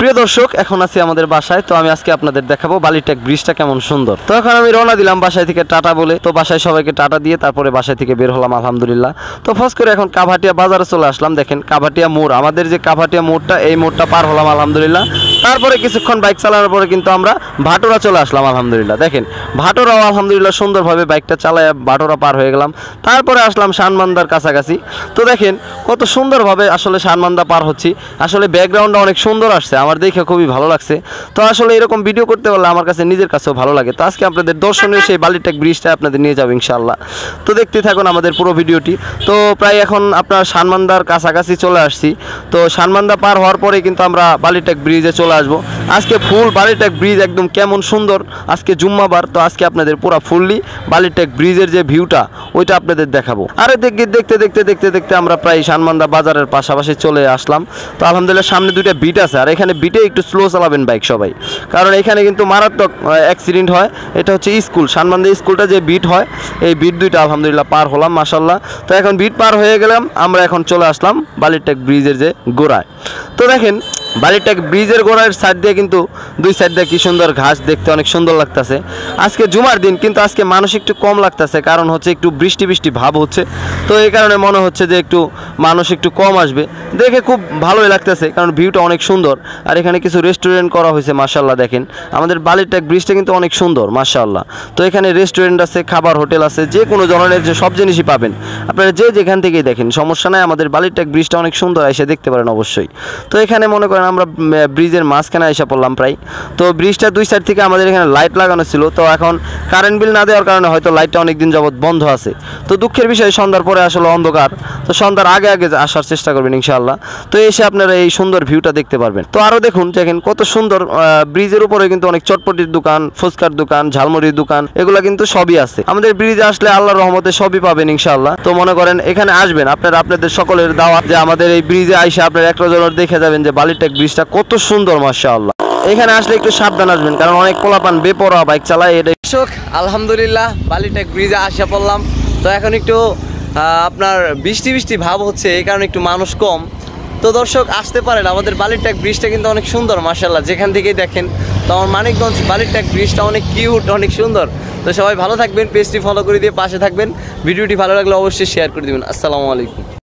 প্রিয় দর্শক, এখন আছি আমাদের বাসায়। তো আমি আজকে আপনাদের দেখাবো বালিটেক ব্রিজটা কেমন সুন্দর। তো এখন আমি রওনা দিলাম বাসায় থেকে টাটা বলে। তো বাসায় সবাইকে টাটা দিয়ে তারপরে বাসায় থেকে বের হলাম আলহামদুলিল্লাহ। তো ফার্স্ট করে এখন কাভাটিয়া বাজারে চলে আসলাম। দেখেন কাভাটিয়া মোড়, আমাদের যে কাভাটিয়া মোড়টা, এই মোড়টা পার হলাম আলহামদুলিল্লাহ। তারপরে কিছুক্ষণ বাইক চালানোর পরে কিন্তু আমরা ভাটোরা চলে আসলাম আলহামদুলিল্লাহ। দেখেন ভাটোরাও আলহামদুলিল্লাহ সুন্দরভাবে বাইকটা চালায় ভাটোরা পার হয়ে গেলাম। তারপরে আসলাম শানমান্দার কাছাকাছি। তো দেখেন কত সুন্দরভাবে আসলে শানমান্দা পার হচ্ছি। আসলে ব্যাকগ্রাউন্ডটা অনেক সুন্দর আসছে, আমার দেখে খুবই ভালো লাগছে। তো আসলে এরকম ভিডিও করতে পারলে আমার কাছে নিজের কাছেও ভালো লাগে। তো আজকে আপনাদের দর্শনীয় সেই বালিটেক ব্রিজটা আপনাদের নিয়ে যাবো ইনশাআল্লাহ। তো দেখতে থাকুন আমাদের পুরো ভিডিওটি। তো প্রায় এখন আপনার শানমান্দার কাছাকাছি চলে আসছি। তো শানমান্দা পার হওয়ার পরে কিন্তু আমরা বালিটেক ব্রিজে চলে আসবো। আজকে ফুল বালিটেক ব্রিজ একদম কেমন সুন্দর, আজকে জুম্মাবার। তো আজকে আপনাদের পুরো ফুললি বালিটেক ব্রিজের যে ভিউটা ওইটা আপনাদের দেখাবো। আরে দেখতে দেখতে আমরা প্রায় শানমান্দা বাজারের পাশাপাশি চলে আসলাম। তো আলহামদুলিল্লাহ সামনে দুইটা বিট আছে, আর এখানে বিটে একটু স্লো চালাবেন বাইক সবাই, কারণ এখানে কিন্তু মারাত্মক অ্যাক্সিডেন্ট হয়। এটা হচ্ছে স্কুল, শানমান্দা স্কুলটা যে বিট হয়, এই বিট দুইটা আলহামদুলিল্লাহ পার হলাম মাশাল্লাহ। তো এখন বিট পার হয়ে গেলাম, আমরা এখন চলে আসলাম বালিটেক ব্রিজের যে গোড়ায়। তো দেখেন বালিটেক ব্রিজের গোড়ার সাইড দিয়ে কিন্তু দুই সাইড দিয়ে কি সুন্দর ঘাস, দেখতে অনেক সুন্দর লাগতেছে। আজকে জুমার দিন, কিন্তু আজকে মানুষ একটু কম লাগতেছে, কারণ হচ্ছে একটু বৃষ্টি ভাব হচ্ছে। তো এই কারণে মনে হচ্ছে যে একটু মানুষ একটু কম আসবে। দেখে খুব ভালোই লাগতেছে, কারণ ভিউটা অনেক সুন্দর। আর এখানে কিছু রেস্টুরেন্ট করা হয়েছে মাশাআল্লাহ। দেখেন আমাদের বালিটেক ব্রিজটা কিন্তু অনেক সুন্দর মাশাআল্লাহ। তো এখানে রেস্টুরেন্ট আছে, খাবার হোটেল আছে, যে কোনো ধরনের যে সব জিনিসই পাবেন আপনারা যে যেখান থেকেই দেখেন, সমস্যা নাই। আমাদের বালিটেক ব্রিজটা অনেক সুন্দর, এসে দেখতে পারেন অবশ্যই। তো এখানে মনে করেন আমরা ব্রিজের মাঝখানে এসে পড়লাম প্রায়। তো ব্রিজটা দুই সাইড থেকে আমাদের এখানে লাইট লাগানো ছিল। তো এখন কারেন্ট বিল না দেওয়ার কারণে হয়তো লাইটটা অনেক দিন যাবত বন্ধ আছে। তো দুঃখের বিষয় সন্ধ্যার পরে আসলে অন্ধকার। তো সন্ধ্যার আগে আসার চেষ্টা করবেন ইনশাআল্লাহ। তো এসে আপনারা এই সুন্দর ভিউটা দেখতে পারবেন। তো আরও দেখুন কত সুন্দর, ব্রিজের উপরে কিন্তু অনেক চটপটির দোকান, ফুচকার দোকান, ঝালমুড়ির দোকান, এগুলা কিন্তু সবই আছে। আমাদের ব্রিজে আসলে আল্লাহর রহমতে সবই পাবেন ইনশাআল্লাহ। তো মনে করেন এখানে আসবেন, আপনাদের সকলের দাওয়াত যে আমাদের এই ব্রিজে আইসা আপনারা একটা জনের দেখে যাবেন যে বালিটেক ব্রিজটা কত সুন্দর মাশাআল্লাহ। এখানে আসলে একটু সাবধান আসবেন, কারণ অনেক পোলাপান বেপরোয়া বাইক চালায়। এটা আলহামদুলিল্লাহ বালিটেক ব্রিজে আসা পড়লাম। তো এখন একটু আপনার বৃষ্টি ভাব হচ্ছে, এই কারণে একটু মানুষ কম। তো দর্শক আসতে পারেন, আমাদের বালিটেক ব্রিজটা কিন্তু অনেক সুন্দর মাশাআল্লাহ, যেখান থেকেই দেখেন। তো আমার মানিকগঞ্জ বালিটেক ব্রিজটা অনেক কিউট, অনেক সুন্দর। তো সবাই ভালো থাকবেন, পেজটি ফলো করে দিয়ে পাশে থাকবেন। ভিডিওটি ভালো লাগলে অবশ্যই শেয়ার করে দেবেন। আসসালামু আলাইকুম।